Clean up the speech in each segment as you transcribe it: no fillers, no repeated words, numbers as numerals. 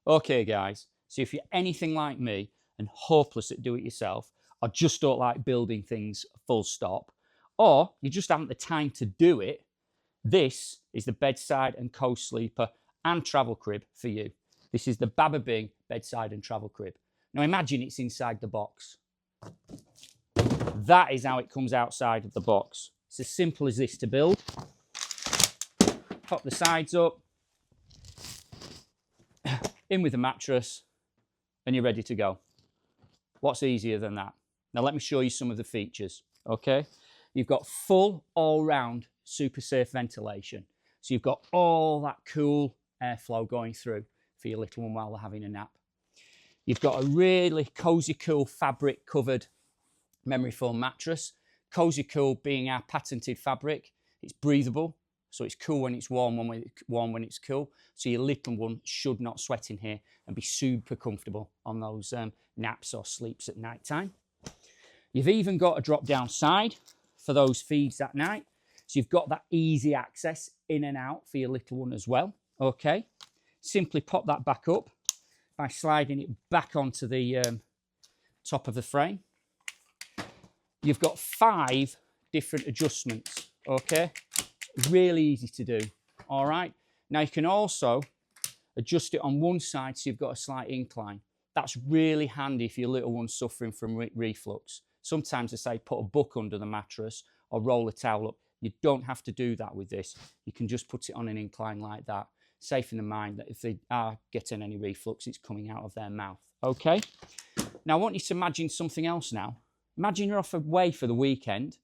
Okay, guys, so if you're anything like me and hopeless at do-it-yourself, or just don't like building things full stop, or you just haven't the time to do it, this is the bedside and co-sleeper and travel crib for you. This is the Bababing bedside and travel crib. Now imagine it's inside the box. That is how it comes outside of the box. It's as simple as this to build. Pop the sides up, in with the mattress, and you're ready to go. What's easier than that? Now let me show you some of the features, okay? You've got full all-round super safe ventilation. So you've got all that cool airflow going through for your little one while they're having a nap. You've got a really cozy cool fabric covered memory foam mattress. Cozy cool being our patented fabric. It's breathable, so it's cool when it's warm, warm when it's cool. So your little one should not sweat in here and be super comfortable on those naps or sleeps at night time. You've even got a drop down side for those feeds at night. So you've got that easy access in and out for your little one as well. Okay, simply pop that back up by sliding it back onto the top of the frame. You've got 5 different adjustments, okay? Really easy to do, all right? Now you can also adjust it on one side so you've got a slight incline. That's really handy if your little one's suffering from reflux. Sometimes I say put a book under the mattress or roll a towel up. You don't have to do that with this. You can just put it on an incline like that, safe in the mind that if they are getting any reflux, it's coming out of their mouth, okay? Now I want you to imagine something else now. Imagine you're off away for the weekend,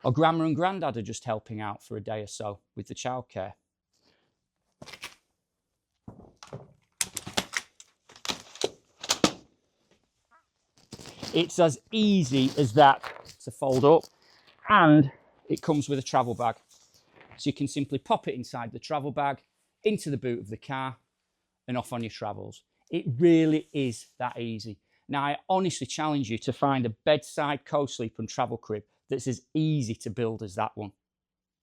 or grandma and granddad are just helping out for a day or so with the childcare. It's as easy as that to fold up, and it comes with a travel bag. So you can simply pop it inside the travel bag, into the boot of the car, and off on your travels. It really is that easy. Now, I honestly challenge you to find a bedside co-sleep and travel crib that's as easy to build as that one.